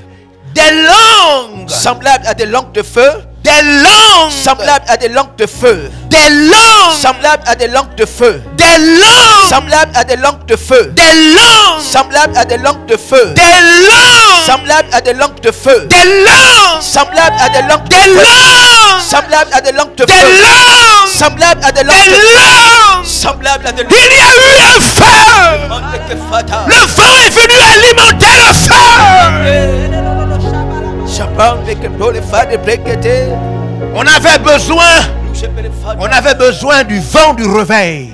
Des langues semblables à des langues de feu. Des langues semblables à des langues de feu. Des langues semblables à des langues de feu. Des langues semblables à des langues de feu. Des langues semblables à des langues de feu. Des langues semblables à des langues de feu. Des langues semblables à des langues de feu. Des langues semblables à des langues de feu. Des langues semblables à des langues de feu. Semblables à des langues. Il y a eu un feu. Le vent est venu alimenter le feu. On avait besoin du vent du réveil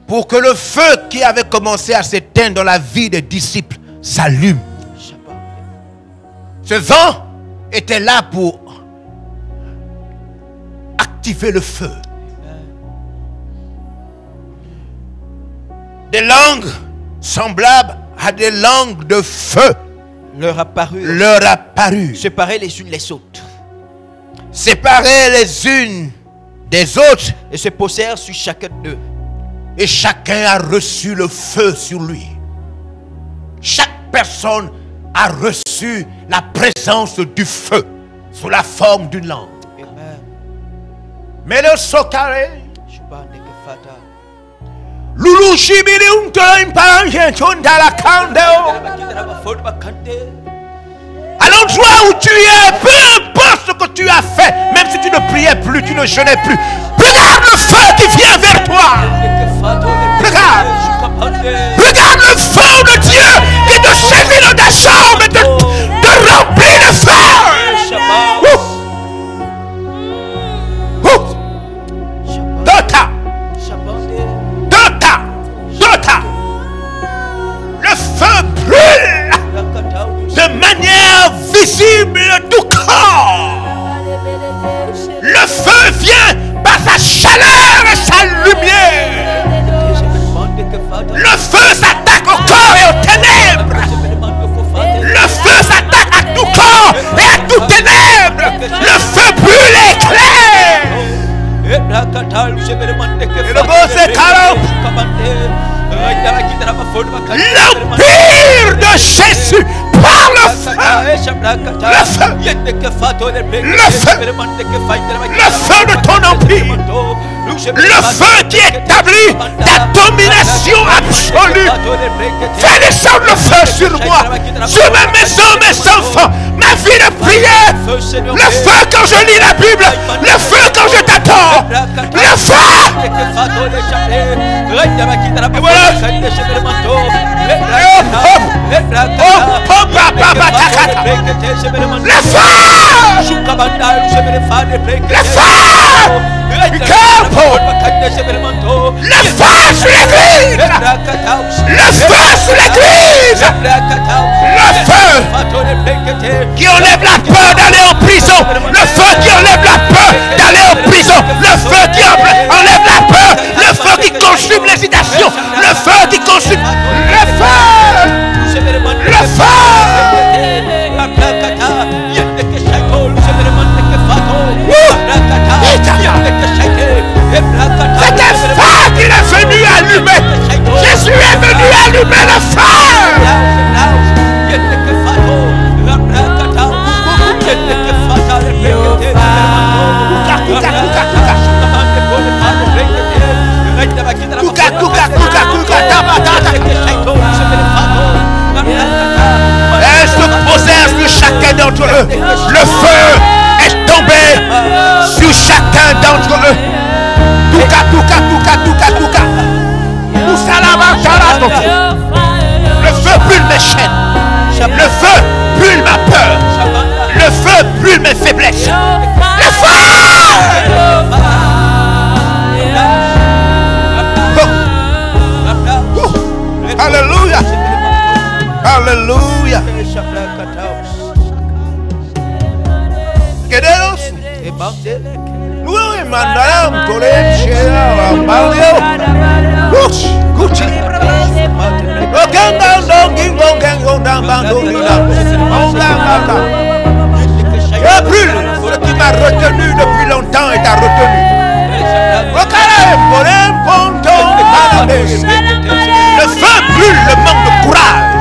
pour que le feu qui avait commencé à s'éteindre dans la vie des disciples s'allume. Ce vent était là pour activer le feu. Des langues semblables à des langues de feu leur apparut. Séparées les unes les autres. Séparées les unes des autres. Et se posèrent sur chacun d'eux. Et chacun a reçu le feu sur lui. Chaque personne a reçu la présence du feu sous la forme d'une lampe. Mais le socare, Loulou Chibili Untoin Parangien Chondala Kandeo. À l'endroit où tu es, peu importe ce que tu as fait, même si tu ne priais plus, tu ne jeûnais plus, regarde le feu qui vient vers toi. Regarde. Regarde le feu de Dieu qui te saisit dans ta chambre et te remplit de feu. Le feu brûle de manière visible tout corps. Le feu vient par sa chaleur et sa lumière. Le feu s'attaque au corps et aux ténèbres. Le feu s'attaque à tout corps et à toutes ténèbres. Le feu brûle et éclaire. Et le beau c'est l'empire de Jésus par le feu. Le feu de ton empire. Le feu qui établit ta domination absolue. Fais descendre le feu sur moi, sur ma maison, mes enfants, ma vie de prière. Le feu quand je lis la Bible. Le feu quand je t'attends. Le feu. Le feu sur l'église. Le feu sur l'église. Le feu qui enlève la peur d'aller en prison. Le feu qui enlève la peur d'aller en prison. Le feu qui enlève la peur. Le feu qui consume l'hésitation. Le feu qui consume. Le feu. Le feu. C'est un feu qu'il est venu allumer. Jésus est venu allumer le feu. Elle se possède sur chacun d'entre eux. Le feu est tombé sur chacun d'entre eux. Le feu brûle mes chaînes. Le feu brûle ma peur. Le feu brûle mes faiblesses. Le feu. Alléluia. Alléluia. Brûle ce qui m'a retenu depuis longtemps et t'a retenu. Le feu brûle le manque de courage.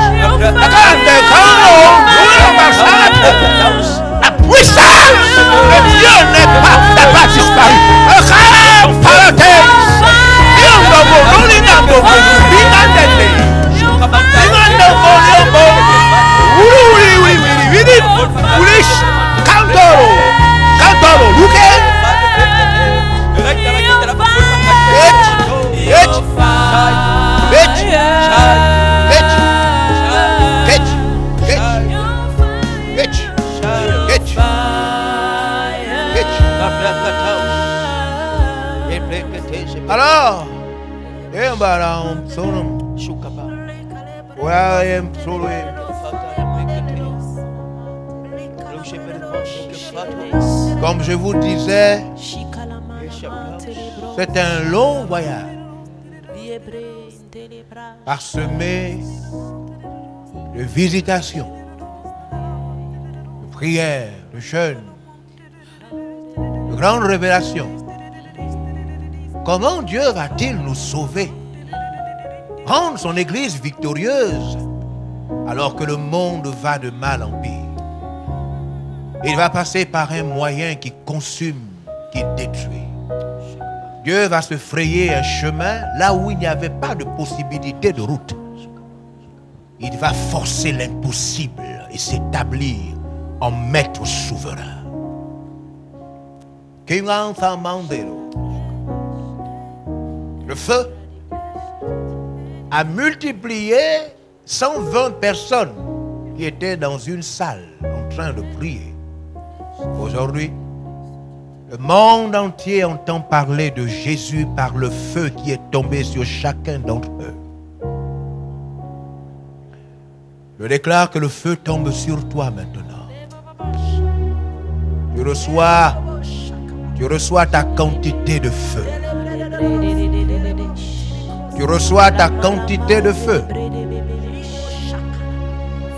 La puissance de Dieu n'a pas disparu. Alors, comme je vous disais, c'est un long voyage parsemé de visitations, de prières, de jeûnes, de grandes révélations. Comment Dieu va-t-il nous sauver, rendre son Église victorieuse alors que le monde va de mal en pire. Il va passer par un moyen qui consume, qui détruit. Dieu va se frayer un chemin là où il n'y avait pas de possibilité de route. Il va forcer l'impossible et s'établir en maître souverain. Le feu a multiplié 120 personnes qui étaient dans une salle en train de prier. Aujourd'hui, le monde entier entend parler de Jésus par le feu qui est tombé sur chacun d'entre eux. Je déclare que le feu tombe sur toi maintenant. Tu reçois ta quantité de feu. Tu reçois ta quantité de feu.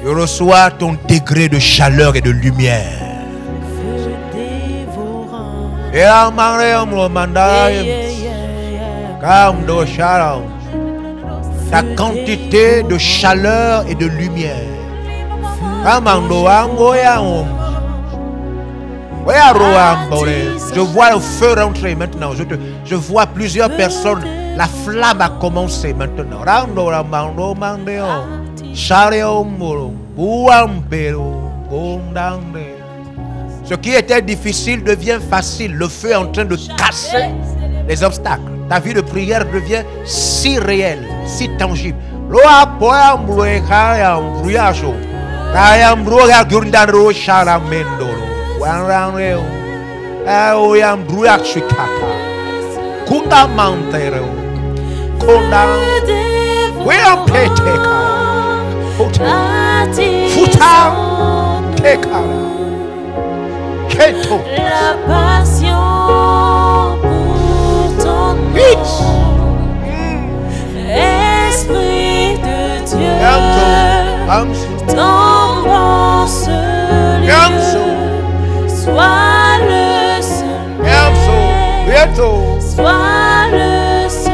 Tu reçois ton degré de chaleur et de lumière. Ta quantité de chaleur et de lumière. Je vois le feu rentrer maintenant. Je vois plusieurs personnes. La flamme a commencé maintenant. Ce qui était difficile devient facile. Le feu est en train de casser les obstacles. Ta vie de prière devient si réelle, si tangible. La passion pour ton nom, Esprit de Dieu, tombe en ce lieu, sois le seul maître, sois le seul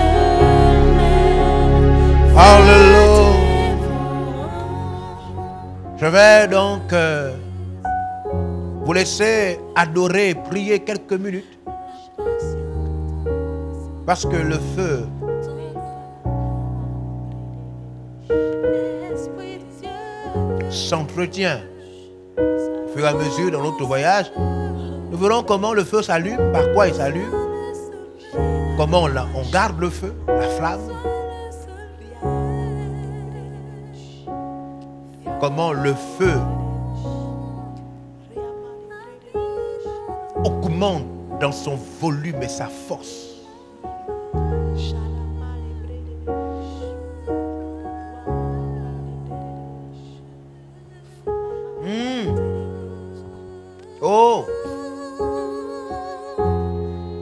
maître. Alléluia. Je vais donc vous laisser adorer, prier quelques minutes. Parce que le feu s'entretient au fur et à mesure dans notre voyage. Nous verrons comment le feu s'allume, par quoi il s'allume, comment on garde le feu, la flamme, comment le feu augmente dans son volume et sa force. Oh,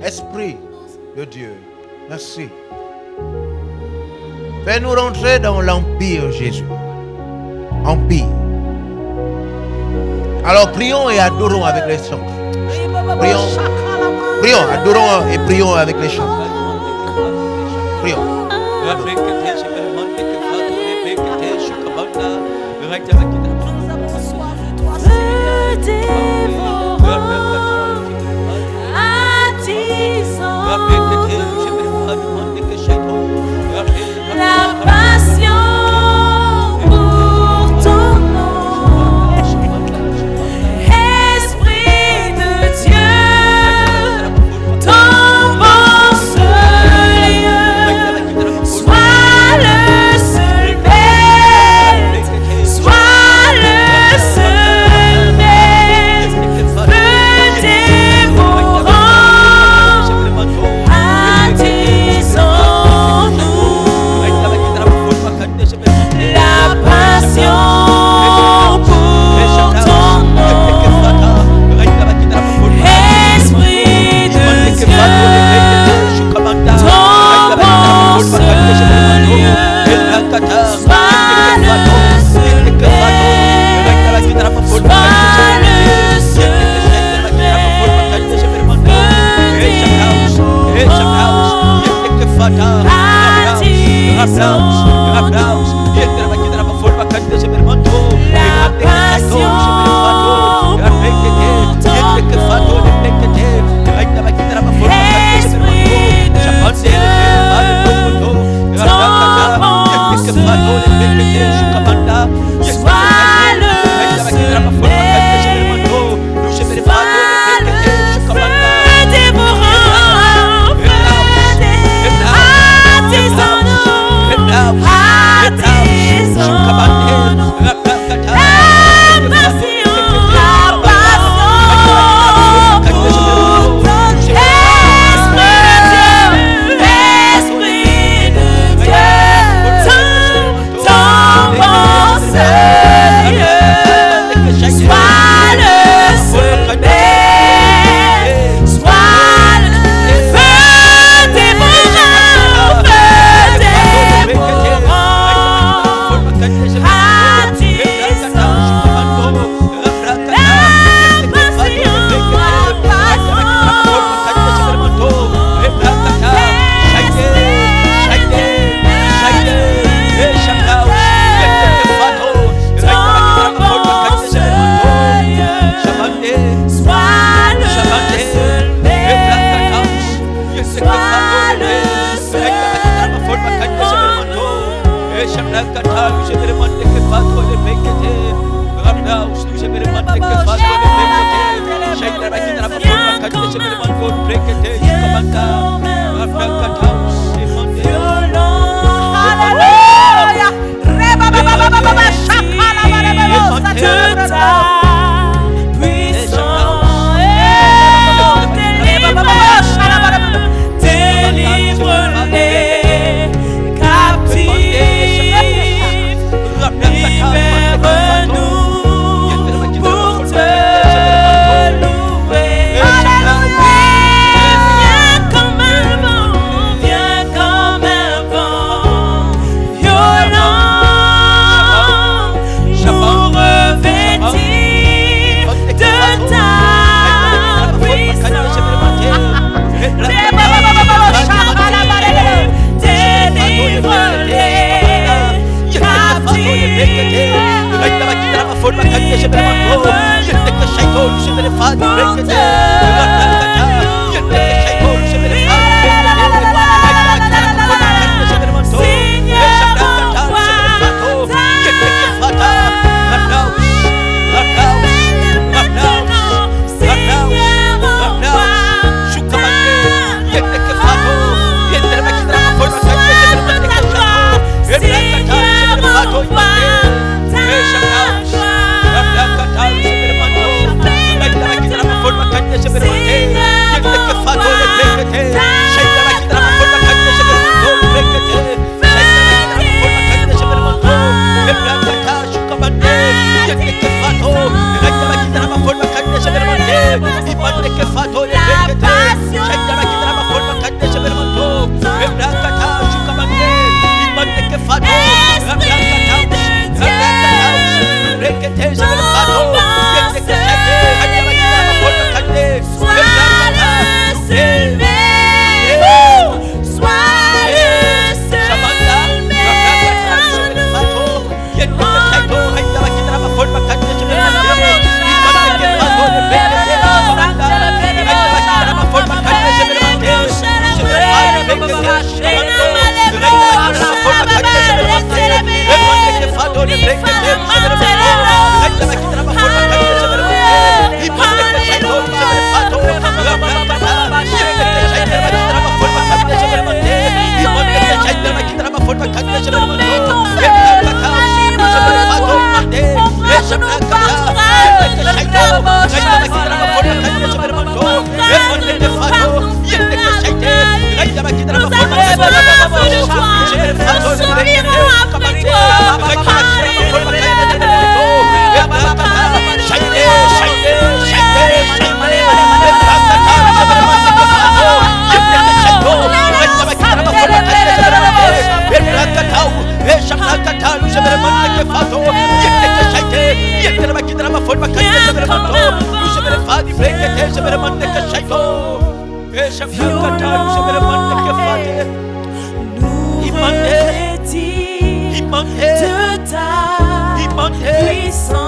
Esprit de Dieu, merci. Fais-nous rentrer dans l'Empire Jésus. Empire. Alors prions et adorons avec les chants. Prions, adorons et prions avec les chants. Prions. La passion pour ton nom, Esprit de Dieu, tombe en ce lieu, sois le seul maître, sois le seul maître, feu dévorant, la passion pour ton nom, Esprit de Dieu, tombe en ce lieu, sois le seul maître, sois le seul maître, de ta puissance.